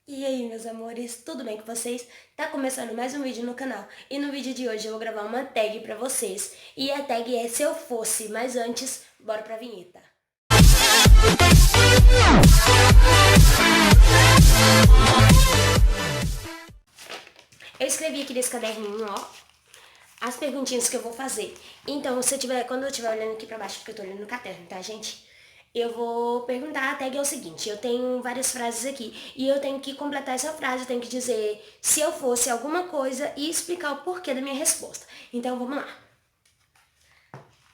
E aí, meus amores, tudo bem com vocês? Tá começando mais um vídeo no canal. E no vídeo de hoje eu vou gravar uma tag pra vocês. E a tag é Se Eu Fosse, mas antes, bora pra vinheta. Eu escrevi aqui nesse caderninho, ó, as perguntinhas que eu vou fazer. Então, quando eu estiver olhando aqui pra baixo, porque eu tô olhando no caderno, tá, gente? Eu vou perguntar, a tag é o seguinte, eu tenho várias frases aqui, e eu tenho que completar essa frase, eu tenho que dizer se eu fosse alguma coisa e explicar o porquê da minha resposta. Então, vamos lá.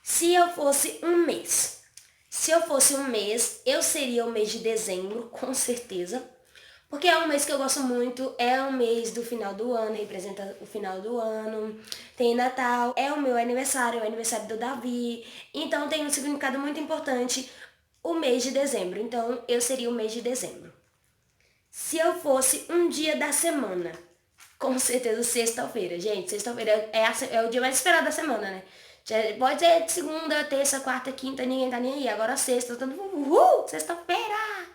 Se eu fosse um mês. Se eu fosse um mês, eu seria o mês de dezembro, com certeza. Porque é um mês que eu gosto muito, é um mês do final do ano, representa o final do ano. Tem Natal, é o meu aniversário, é o aniversário do Davi. Então tem um significado muito importante o mês de dezembro. Então eu seria o mês de dezembro. Se eu fosse um dia da semana, com certeza sexta-feira. Gente, sexta-feira é o dia mais esperado da semana, né? Pode ser de segunda, terça, quarta, quinta, ninguém tá nem aí. Agora sexta, todo mundo, sexta-feira!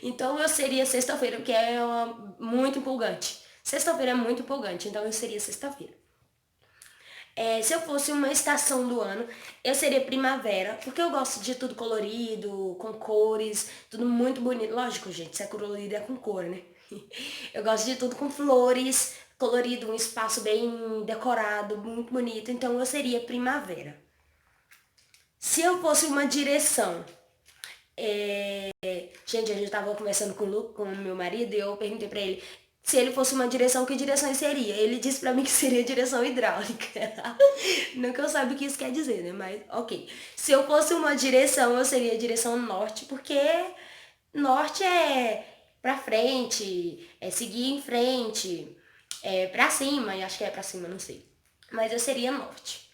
Então eu seria sexta-feira, porque muito empolgante. Sexta-feira é muito empolgante, então eu seria sexta-feira. Se eu fosse uma estação do ano, eu seria primavera, porque eu gosto de tudo colorido, com cores, tudo muito bonito. Lógico, gente, se é colorido é com cor, né? Eu gosto de tudo com flores, colorido, um espaço bem decorado, muito bonito, então eu seria primavera. Se eu fosse uma direção, gente, a gente tava conversando com o meu marido e eu perguntei pra ele se ele fosse uma direção, que direção seria? Ele disse pra mim que seria direção hidráulica. Nunca eu sabe o que isso quer dizer, né? Mas, ok. Se eu fosse uma direção, eu seria direção norte, porque norte é pra frente, é seguir em frente, é pra cima, e acho que é pra cima, não sei. Mas eu seria norte.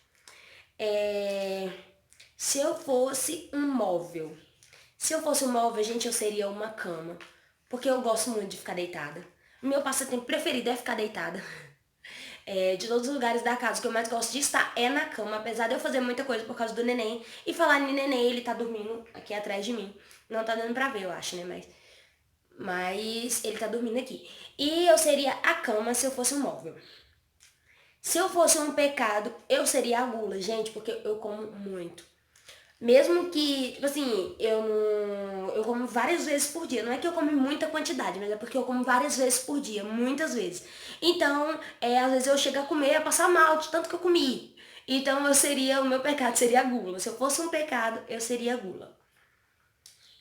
Se eu fosse um móvel. Se eu fosse um móvel, gente, eu seria uma cama. Porque eu gosto muito de ficar deitada. O meu passatempo preferido é ficar deitada. De todos os lugares da casa, o que eu mais gosto de estar é na cama. Apesar de eu fazer muita coisa por causa do neném. E falar em neném, ele tá dormindo aqui atrás de mim. Não tá dando pra ver, eu acho, né? Mas ele tá dormindo aqui. E eu seria a cama se eu fosse um móvel. Se eu fosse um pecado, eu seria a gula, gente, porque eu como muito. Mesmo que, tipo assim, eu como várias vezes por dia. Não é que eu como muita quantidade, mas é porque eu como várias vezes por dia, muitas vezes. Então, às vezes eu chego a comer, a passar mal de tanto que eu comi. Então, o meu pecado seria a gula. Se eu fosse um pecado, eu seria a gula.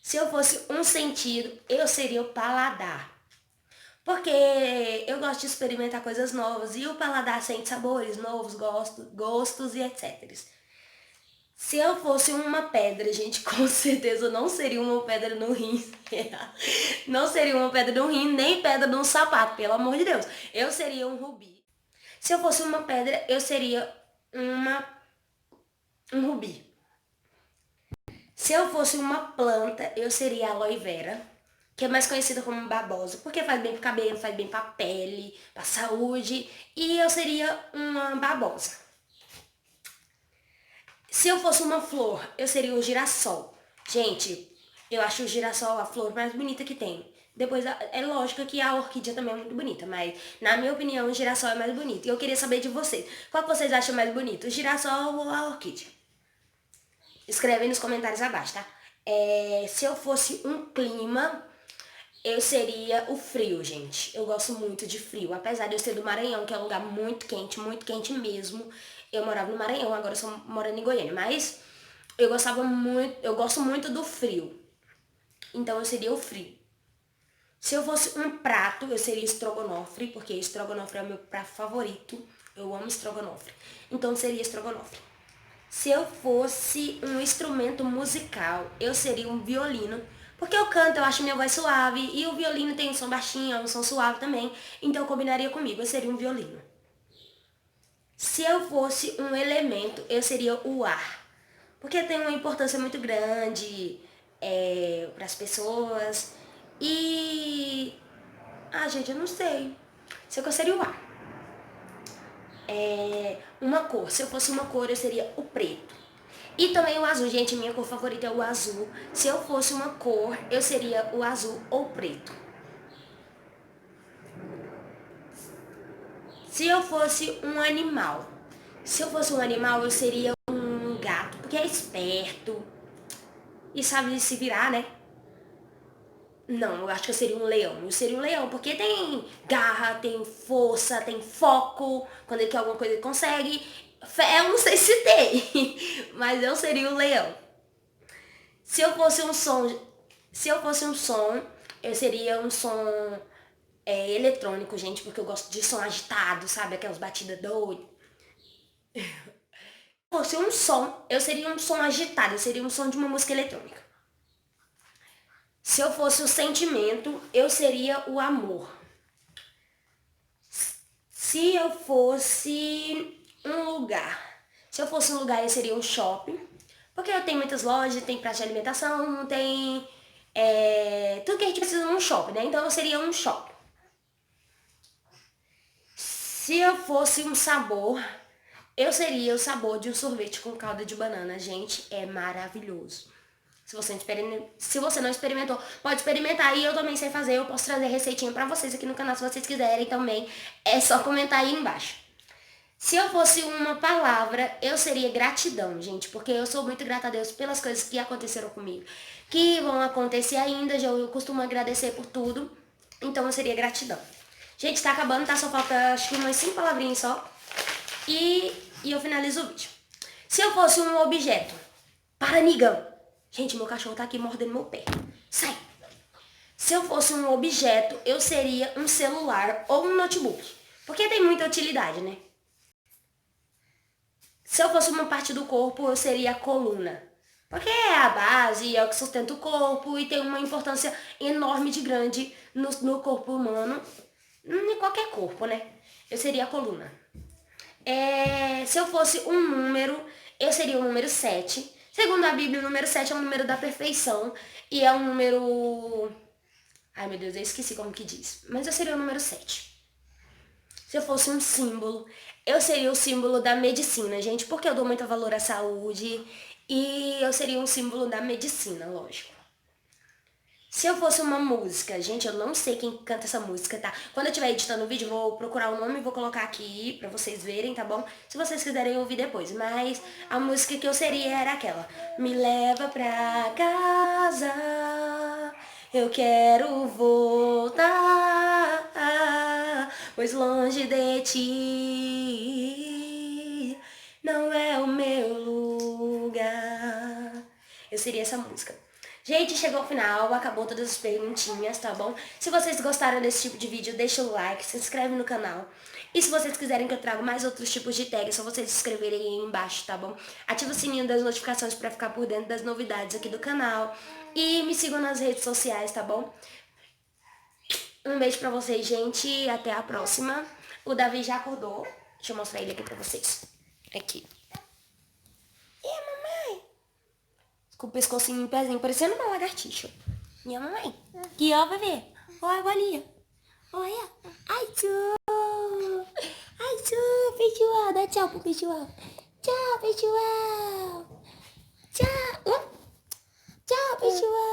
Se eu fosse um sentido, eu seria o paladar. Porque eu gosto de experimentar coisas novas e o paladar sente sabores novos, gostos e etc. Se eu fosse uma pedra, gente, com certeza não seria uma pedra no rim. Não seria uma pedra no rim, nem pedra num sapato, pelo amor de Deus. Eu seria um rubi. Se eu fosse uma pedra, eu seria um rubi. Se eu fosse uma planta, eu seria a aloe vera, que é mais conhecida como babosa, porque faz bem pro cabelo, faz bem pra pele, pra saúde, e eu seria uma babosa. Se eu fosse uma flor, eu seria um girassol. Gente, eu acho o girassol a flor mais bonita que tem. Depois, é lógico que a orquídea também é muito bonita, mas na minha opinião o girassol é mais bonito. E eu queria saber de vocês, qual que vocês acham mais bonito, o girassol ou a orquídea? Escreve aí nos comentários abaixo, tá? Se eu fosse um clima, eu seria o frio, gente. Eu gosto muito de frio. Apesar de eu ser do Maranhão, que é um lugar muito quente mesmo. Eu morava no Maranhão, agora eu sou morando em Goiânia. Mas eu gosto muito do frio. Então eu seria o frio. Se eu fosse um prato, eu seria estrogonofe, porque estrogonofe é o meu prato favorito. Eu amo estrogonofe. Então seria estrogonofe. Se eu fosse um instrumento musical, eu seria um violino. Porque eu canto, eu acho minha voz suave. E o violino tem um som baixinho, um som suave também. Então combinaria comigo, eu seria um violino. Se eu fosse um elemento, eu seria o ar. Porque tem uma importância muito grande para as pessoas. E. Ah, gente, eu não sei. Se eu seria o ar. Uma cor. Se eu fosse uma cor, eu seria o preto. E também o azul, gente, minha cor favorita é o azul. Se eu fosse uma cor, eu seria o azul ou preto. Se eu fosse um animal. Se eu fosse um animal, eu seria um gato, porque é esperto e sabe se virar, né? Não, eu acho que eu seria um leão. Eu seria um leão, porque tem garra, tem força, tem foco. Quando ele quer alguma coisa, ele consegue. Fé, eu não sei se tem, mas eu seria um leão. Se eu fosse um som, se eu fosse um som, eu seria um som eletrônico, gente, porque eu gosto de som agitado, sabe? Aquelas batidas doidas. Se fosse um som, eu seria um som agitado, eu seria um som de uma música eletrônica. Se eu fosse o sentimento, eu seria o amor. Se eu fosse um lugar, se eu fosse um lugar, eu seria um shopping, porque eu tenho muitas lojas, tem praça de alimentação, tem tudo que a gente precisa num shopping, né? Então eu seria um shopping. Se eu fosse um sabor, eu seria o sabor de um sorvete com calda de banana. Gente, é maravilhoso. Se você não experimentou, pode experimentar. E eu também sei fazer, eu posso trazer receitinha pra vocês aqui no canal, se vocês quiserem também. É só comentar aí embaixo. Se eu fosse uma palavra, eu seria gratidão, gente. Porque eu sou muito grata a Deus pelas coisas que aconteceram comigo. Que vão acontecer ainda, eu costumo agradecer por tudo. Então eu seria gratidão. Gente, tá acabando, tá? Só falta acho que umas 5 palavrinhas só. E eu finalizo o vídeo. Se eu fosse um objeto, para nigão. Gente, meu cachorro tá aqui mordendo meu pé. Sai! Se eu fosse um objeto, eu seria um celular ou um notebook. Porque tem muita utilidade, né? Se eu fosse uma parte do corpo, eu seria a coluna. Porque é a base, é o que sustenta o corpo e tem uma importância enorme de grande no corpo humano. Em qualquer corpo, né? Eu seria a coluna. Se eu fosse um número, eu seria o número 7. Segundo a Bíblia, o número 7 é um número da perfeição. E é um número... Ai, meu Deus, eu esqueci como que diz. Mas eu seria o número 7. Se eu fosse um símbolo, eu seria o símbolo da medicina, gente. Porque eu dou muito valor à saúde. E eu seria um símbolo da medicina, lógico. Se eu fosse uma música, gente, eu não sei quem canta essa música, tá? Quando eu estiver editando o vídeo, eu vou procurar o nome e vou colocar aqui pra vocês verem, tá bom? Se vocês quiserem ouvir depois. Mas a música que eu seria era aquela. Me leva pra casa, eu quero voltar, pois longe de ti não é o meu lugar. Eu seria essa música. Gente, chegou ao final, acabou todas as perguntinhas, tá bom? Se vocês gostaram desse tipo de vídeo, deixa o like, se inscreve no canal. E se vocês quiserem que eu traga mais outros tipos de tags, é só vocês se inscreverem aí embaixo, tá bom? Ativa o sininho das notificações pra ficar por dentro das novidades aqui do canal. E me sigam nas redes sociais, tá bom? Um beijo pra vocês, gente, e até a próxima. O Davi já acordou. Deixa eu mostrar ele aqui pra vocês. Aqui. Com o pescocinho em pezinho, parecendo uma lagartixa. Minha mamãe. Aqui, ó, bebê. Olha a bolinha. Olha. Ai, tchau. Ai, tchau, pessoal. Dá tchau pro pessoal. Tchau, pessoal. Tchau. Tchau, pessoal.